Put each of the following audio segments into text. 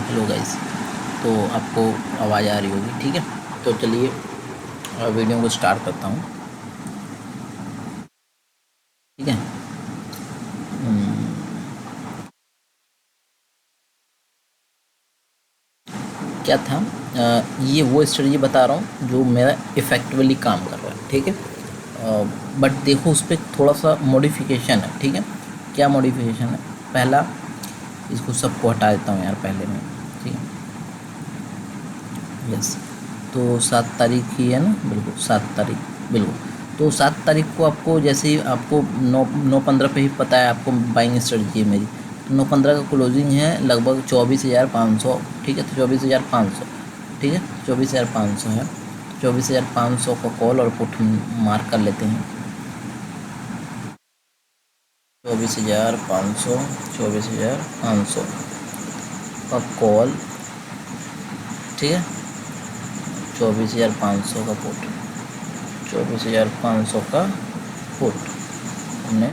Hello guys. तो आपको आवाज़ आ रही होगी, ठीक है। तो चलिए वीडियो को स्टार्ट करता हूँ, ठीक है। क्या था, ये वो स्ट्रेटजी बता रहा हूँ जो मेरा इफ़ेक्टिवली काम कर रहा है, ठीक है। बट देखो उस पर थोड़ा सा मॉडिफिकेशन है, ठीक है। क्या मॉडिफिकेशन है? पहला, इसको सबको हटा देता हूँ यार पहले में, ठीक है। यस, तो 7 तारीख ही है ना, बिल्कुल 7 तारीख, बिल्कुल। तो 7 तारीख को आपको, जैसे ही आपको 9/15 पे ही पता है आपको बाइंग स्ट्रेटजी है मेरी। तो 9/15 का क्लोजिंग है लगभग 24,500, ठीक है। तो 24,500, ठीक है, 24,500 है। 24,500 का कॉल और पुट हम मार्क कर लेते हैं। 24,500, 24,500 का कॉल, ठीक है। 24,500 का पुट, 24,500 का पुट हमने,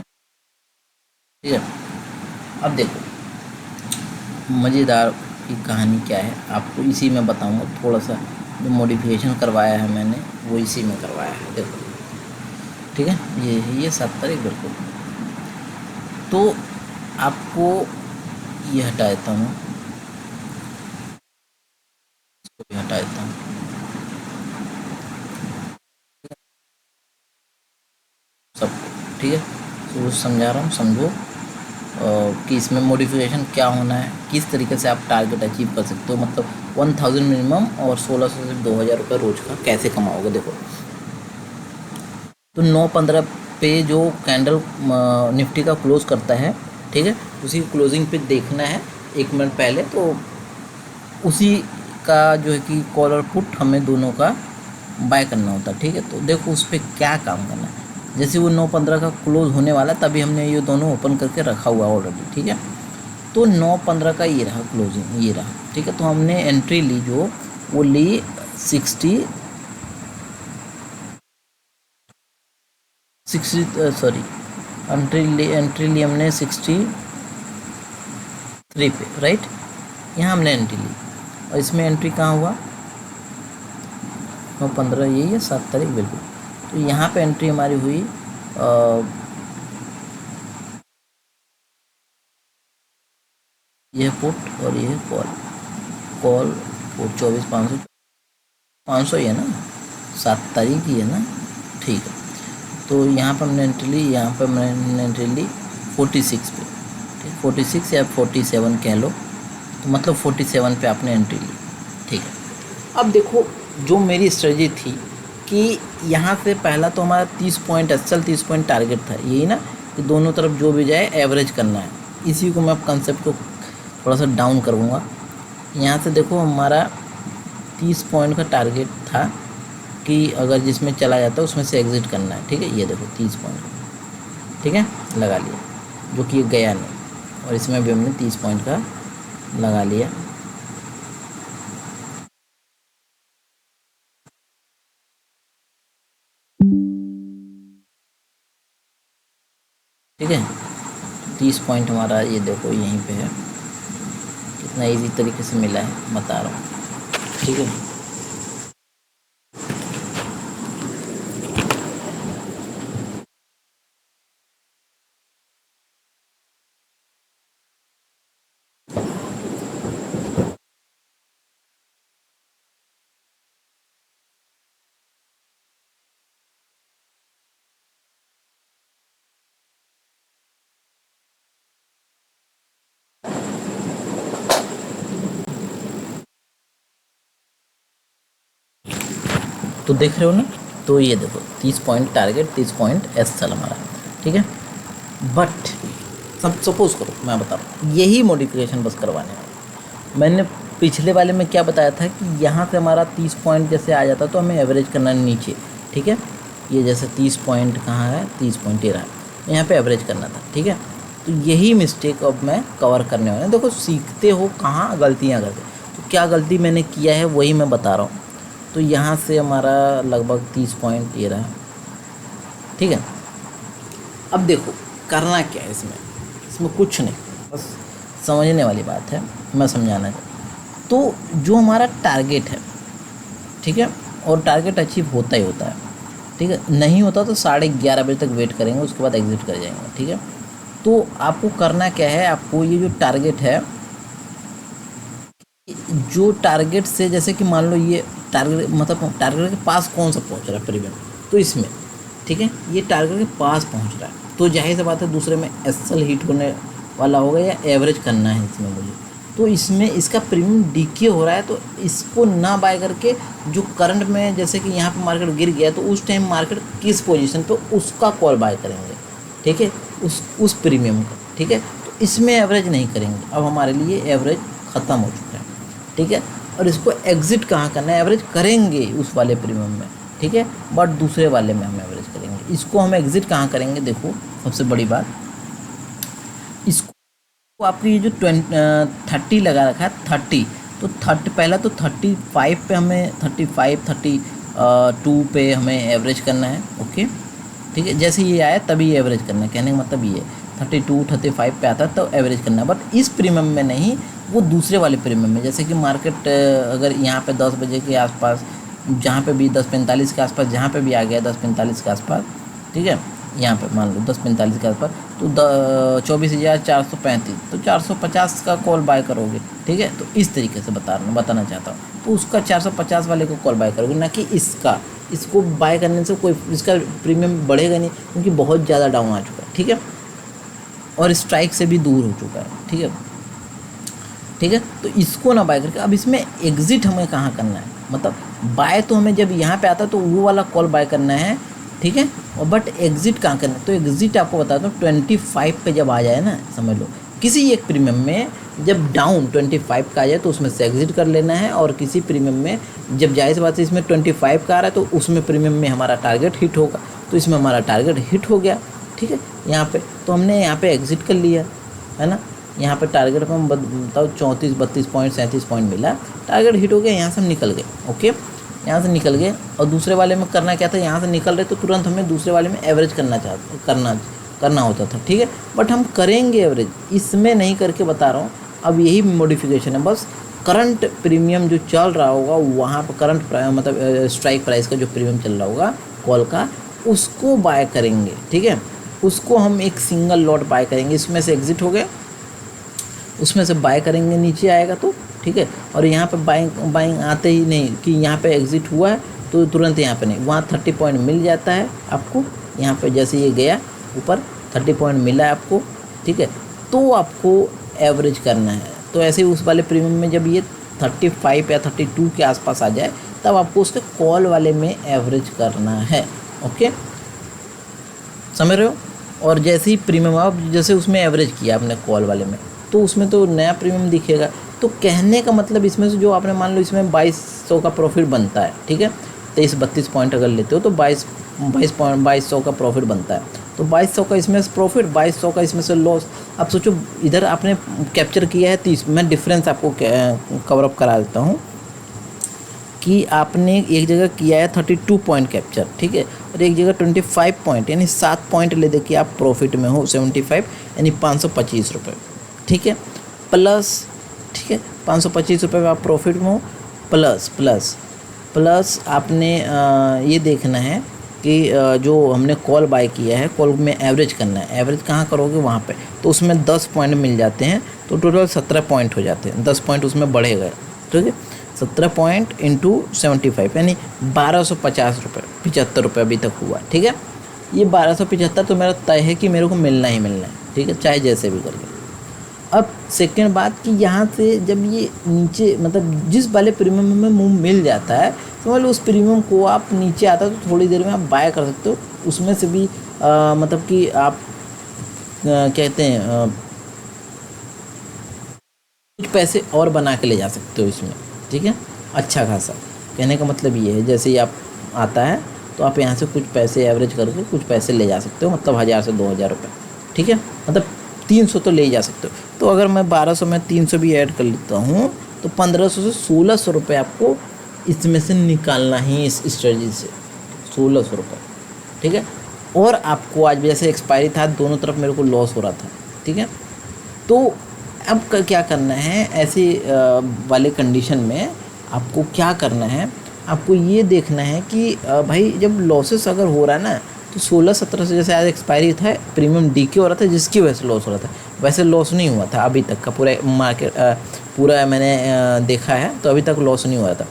ठीक है। अब देखो मज़ेदार की कहानी क्या है, आपको इसी में बताऊंगा। थोड़ा सा जो मॉडिफिकेशन करवाया है मैंने वो इसी में करवाया है, देखो, ठीक है। ये है ये 7 तारीख, बिल्कुल। तो आपको ये हटा देता हूँ, इसको भी हटा देता हूँ, सबको, ठीक है। तो समझा रहा हूँ, समझो कि इसमें मॉडिफिकेशन क्या होना है, किस तरीके से आप टारगेट अचीव कर सकते हो। मतलब 1000 मिनिमम और 1600 से 2000 रुपये रोज़ का कैसे कमाओगे, देखो। तो 9/15 पे जो कैंडल निफ्टी का क्लोज़ करता है, ठीक है, उसी क्लोजिंग पे देखना है 1 मिनट पहले। तो उसी का जो है कि कॉल और पुट हमें दोनों का बाय करना होता है, ठीक है। तो देखो उस पर क्या काम करना है। जैसे वो 9/15 का क्लोज़ होने वाला है तभी हमने ये दोनों ओपन करके रखा हुआ ऑलरेडी, ठीक है। तो 9/15 का ये रहा क्लोजिंग, ये रहा, ठीक है। तो हमने एंट्री ली जो, वो ली 60 सॉरी, एंट्री ली हमने 63 पे, राइट। यहाँ हमने एंट्री ली और इसमें एंट्री कहाँ हुआ, 9/15 यही है, 7 तारीख, बिल्कुल। तो यहाँ पे एंट्री हमारी हुई, ये पुट और ये कॉल, कॉल पुट 24,500, 500 ही है ना, 7 तारीख ही है ना, ठीक है। तो यहाँ पर हमने एंट्री ली, यहाँ पर मैंने एंट्री ली 46 पे, ठीक, 46 या 47 कह लो। तो मतलब 47 पे आपने एंट्री ली, ठीक है। अब देखो जो मेरी स्ट्रेटजी थी कि यहाँ से पहला तो हमारा 30 पॉइंट असल 30 पॉइंट टारगेट था, यही ना, कि दोनों तरफ जो भी जाए एवरेज करना है। इसी को मैं कंसेप्ट को थोड़ा सा डाउन करूँगा। यहाँ से देखो हमारा 30 पॉइंट का टारगेट था कि अगर जिसमें चला जाता है उसमें से एग्ज़िट करना है, ठीक है। ये देखो 30 पॉइंट, ठीक है, लगा लिया, जो कि गया नहीं। और इसमें भी हमने 30 पॉइंट का लगा लिया, ठीक है। 30 पॉइंट हमारा ये देखो यहीं पे है, कितना इजी तरीके से मिला है बता रहा हूँ, ठीक है। तो देख रहे हो ना, तो ये देखो 30 पॉइंट टारगेट, 30 पॉइंट एस चल हमारा, ठीक है। बट सब सपोज करो, मैं बता रहा हूँ यही मॉडिफिकेशन बस करवाने वाला। मैंने पिछले वाले में क्या बताया था कि यहाँ से हमारा 30 पॉइंट जैसे आ जाता तो हमें एवरेज करना है नीचे, ठीक है। ये जैसे 30 पॉइंट कहाँ है, 30 पॉइंट ये रहा, यहाँ पे एवरेज करना था, ठीक है। तो यही मिस्टेक अब मैं कवर करने वाला हूँ। देखो सीखते हो कहाँ गलतियाँ करते, तो क्या गलती मैंने किया है वही मैं बता रहा हूँ। तो यहाँ से हमारा लगभग 30 पॉइंट ये रहा, ठीक है। अब देखो करना क्या है इसमें, इसमें कुछ नहीं, बस समझने वाली बात है, मैं समझाना चाहता हूँ। तो जो हमारा टारगेट है, ठीक है, और टारगेट अचीव होता ही होता है, ठीक है, नहीं होता तो 11:30 बजे तक वेट करेंगे, उसके बाद एग्जिट कर जाएंगे, ठीक है। तो आपको करना क्या है, आपको ये जो टारगेट है, जो टारगेट से, जैसे कि मान लो ये टारगेट मतलब टारगेट के पास कौन सा पहुंच रहा है प्रीमियम, तो इसमें, ठीक है, ये टारगेट के पास पहुंच रहा है, तो जाहिर सी बात है दूसरे में एसएल हिट होने वाला होगा या एवरेज करना है इसमें मुझे, तो इसमें इसका प्रीमियम डीके हो रहा है, तो इसको ना बाय करके जो करंट में, जैसे कि यहाँ पे मार्केट गिर गया तो उस टाइम मार्केट किस पोजीशन पे, उसका कॉल बाय करेंगे, ठीक है, उस प्रीमियम का, ठीक है। तो इसमें एवरेज नहीं करेंगे, अब हमारे लिए एवरेज ख़त्म हो चुका है, ठीक है। और इसको एग्जिट कहाँ करना है, एवरेज करेंगे उस वाले प्रीमियम में, ठीक है, बट दूसरे वाले में हम एवरेज करेंगे। इसको हम एग्जिट कहाँ करेंगे, देखो सबसे बड़ी बात, इसको आपकी ये जो 30 लगा रखा है 30, तो 30 पहला तो 35 पे हमें 32 पे हमें एवरेज करना है, ओके, ठीक है। जैसे ये आया तभी एवरेज करना है, कहने का मतलब ये 32 35 पे आता है तो एवरेज करना है, बट इस प्रीमियम में नहीं, वो दूसरे वाले प्रीमियम में। जैसे कि मार्केट अगर यहाँ पे 10 बजे के आसपास, जहाँ पे भी 10:45 के आसपास, जहाँ पे भी आ गया 10:45 के आसपास, ठीक है, यहाँ पे मान लो 10:45 के आसपास, तो 24,435, तो 450 का कॉल बाय करोगे, ठीक है। तो इस तरीके से बताना चाहता हूँ, तो उसका 450 वाले को कॉल बाय करोगे, ना कि इसको बाय करने से कोई इसका प्रीमियम बढ़ेगा नहीं, क्योंकि बहुत ज़्यादा डाउन आ चुका है, ठीक है, और स्ट्राइक से भी दूर हो चुका है, ठीक है, ठीक है। तो इसको ना बाय करके, अब इसमें एग्जिट हमें कहाँ करना है, मतलब बाय तो हमें जब यहाँ पे आता है तो वो वाला कॉल बाय करना है, ठीक है, और बट एग्जिट कहाँ करना है, तो एग्जिट आपको बताता हूँ 25 पे जब आ जाए ना, समझ लो किसी एक प्रीमियम में जब डाउन 25 का आ जाए तो उसमें से एग्जिट कर लेना है, और किसी प्रीमियम में जब जाहिर सी बात है इसमें 25 का आ रहा है तो उसमें प्रीमियम में हमारा टारगेट हिट होगा, तो इसमें हमारा टारगेट हिट हो गया, ठीक है। यहाँ पे तो हमने यहाँ पे एग्जिट कर लिया है ना, यहाँ पे टारगेट पर हम बताओ 34 32 पॉइंट 37 पॉइंट मिला, टारगेट हिट हो गया, यहाँ से हम निकल गए, ओके, यहाँ से निकल गए। और दूसरे वाले में करना क्या था, यहाँ से निकल रहे तो तुरंत हमें दूसरे वाले में एवरेज करना होता था, ठीक है, बट हम करेंगे एवरेज, इसमें नहीं करके बता रहा हूँ। अब यही मॉडिफिकेशन है, बस करंट प्रीमियम जो चल रहा होगा वहाँ पर करंट मतलब स्ट्राइक प्राइस का जो प्रीमियम चल रहा होगा कॉल का, उसको बाय करेंगे, ठीक है, उसको हम एक सिंगल लॉट बाय करेंगे, इसमें से एग्जिट हो गए, उसमें से बाय करेंगे, नीचे आएगा तो, ठीक है। और यहाँ पे बाइंग आते ही नहीं कि यहाँ पे एग्जिट हुआ है तो तुरंत यहाँ पे नहीं, वहाँ 30 पॉइंट मिल जाता है आपको, यहाँ पे जैसे ये गया ऊपर 30 पॉइंट मिला है आपको, ठीक है, तो आपको एवरेज करना है। तो ऐसे ही उस वाले प्रीमियम में जब ये 35 या 32 के आसपास आ जाए तब आपको उसके कॉल वाले में एवरेज करना है, ओके, समझ रहे हो। और जैसे ही प्रीमियम आप जैसे उसमें एवरेज किया आपने कॉल वाले में, तो उसमें तो नया प्रीमियम दिखेगा। तो कहने का मतलब इसमें से जो आपने मान लो इसमें 2200 का प्रॉफिट बनता है, ठीक है, 23-32 पॉइंट अगर लेते हो तो 2200 का प्रॉफिट बनता है, तो 2200 का इसमें से प्रॉफिट, 2200 का इसमें से लॉस। अब सोचो इधर आपने कैप्चर किया है 30, मैं डिफरेंस आपको कवर अप करा देता हूँ कि आपने एक जगह किया है 32 पॉइंट कैप्चर, ठीक है, और एक जगह 25 पॉइंट, यानी 7 पॉइंट ले दे कि आप प्रॉफिट में हो 75, यानी 525 रुपये, ठीक है, प्लस, ठीक है, 525 रुपये में आप प्रॉफिट में हो, प्लस आपने ये देखना है कि जो हमने कॉल बाय किया है, कॉल में एवरेज करना है, एवरेज कहाँ करोगे वहाँ पे, तो उसमें 10 पॉइंट मिल जाते हैं, तो टोटल 17 पॉइंट हो जाते हैं, 10 पॉइंट उसमें बढ़े गए, ठीक है, 17 पॉइंट इंटू 75 यानी 1250 रुपये, 75 रुपये अभी तक हुआ, ठीक है। ये 1275 तो मेरा तय है कि मेरे को मिलना ही मिलना है, ठीक है, चाहे जैसे भी करके। अब सेकेंड बात कि यहाँ से जब ये नीचे मतलब जिस वाले प्रीमियम में मूव मिल जाता है, समझ लो उस प्रीमियम को आप नीचे आता है तो थोड़ी देर में आप बाय कर सकते हो, उसमें से भी मतलब कि आप कहते हैं कुछ पैसे और बना के ले जा सकते हो इसमें, ठीक है, अच्छा खासा। कहने का मतलब ये है जैसे ही आप आता है तो आप यहाँ से कुछ पैसे एवरेज करके कुछ पैसे ले जा सकते हो, मतलब 1000 से 2000 रुपये, ठीक है, मतलब 300 तो ले ही जा सकते हो। तो अगर मैं 1200 में 300 भी ऐड कर लेता हूँ तो 1500 से 1600 रुपये आपको इसमें से निकालना ही इस स्ट्रेटजी से, 1600 रुपये, ठीक है। और आपको आज जैसे एक्सपायरी था दोनों तरफ मेरे को लॉस हो रहा था, ठीक है, तो अब क्या करना है ऐसे वाले कंडीशन में आपको क्या करना है, आपको ये देखना है कि भाई जब लॉसेस अगर हो रहा है ना तो 16-17 से जैसे आज एक्सपायरी था प्रीमियम डीके हो रहा था जिसकी वजह से लॉस हो रहा था, वैसे लॉस नहीं हुआ था अभी तक का पूरा मार्केट पूरा मैंने देखा है तो अभी तक लॉस नहीं हुआ था।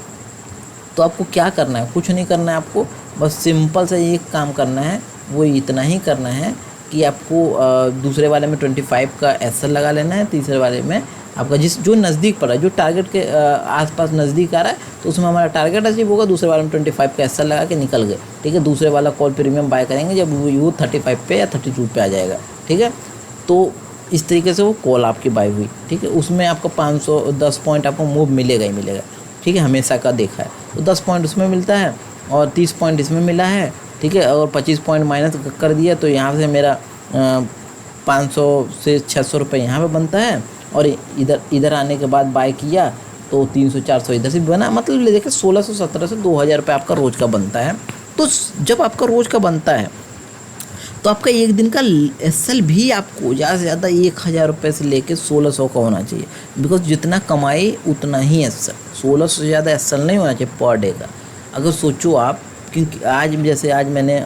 तो आपको क्या करना है, कुछ नहीं करना है, आपको बस सिंपल सा एक काम करना है, वो इतना ही करना है कि आपको दूसरे वाले में 25 का एसएल लगा लेना है, तीसरे वाले में आपका जो नज़दीक पड़ रहा है, जो टारगेट के आसपास नज़दीक आ रहा है तो उसमें हमारा टारगेट अचीव होगा, दूसरे वाले में 25 का एसएल लगा के निकल गए, ठीक है। दूसरे वाला कॉल प्रीमियम बाय करेंगे जब वो 35 पे या 32 पे आ जाएगा, ठीक है। तो इस तरीके से वो कॉल आपकी बाय हुई, ठीक है। उसमें आपको 510 पॉइंट आपको मूव मिलेगा ही मिलेगा, ठीक है, हमेशा का देखा है। तो 10 पॉइंट उसमें मिलता है और 30 पॉइंट इसमें मिला है, ठीक है। और 25 पॉइंट माइनस कर दिया तो यहाँ से मेरा 500 से 600 रुपये यहाँ पे बनता है, और इधर आने के बाद बाय किया तो 300-400 इधर से भी बना, मतलब देखिए 1617 से 2000 रुपये आपका रोज़ का बनता है। तो जब आपका रोज़ का बनता है तो आपका एक दिन का एसएल भी आपको ज़्यादा से ज़्यादा 1000 रुपये से लेके 1600 का होना चाहिए, बिकॉज जितना कमाए उतना ही एसएल, 1600 से ज़्यादा एसएल नहीं होना चाहिए पर डे का। अगर सोचो आप, क्योंकि आज जैसे आज मैंने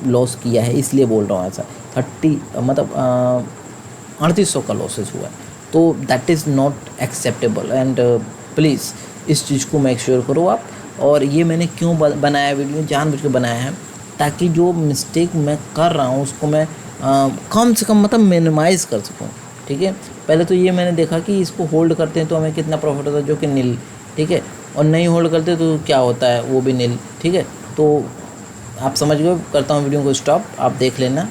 लॉस किया है इसलिए बोल रहा हूँ ऐसा, 3800 का लॉसेस हुआ है, तो that is not acceptable and please इस चीज़ को मेक श्योर करो आप। और ये मैंने क्यों बनाया वीडियो, जानबूझ के बनाया है ताकि जो मिस्टेक मैं कर रहा हूँ उसको मैं कम से कम मतलब मिनिमाइज़ कर सकूँ, ठीक है। पहले तो ये मैंने देखा कि इसको होल्ड करते हैं तो हमें कितना प्रॉफिट होता है, जो कि नील, ठीक है, और नहीं होल्ड करते तो क्या होता है वो भी नील, ठीक है। तो आप समझ गए, करता हूँ वीडियो को स्टॉप, आप देख लेना।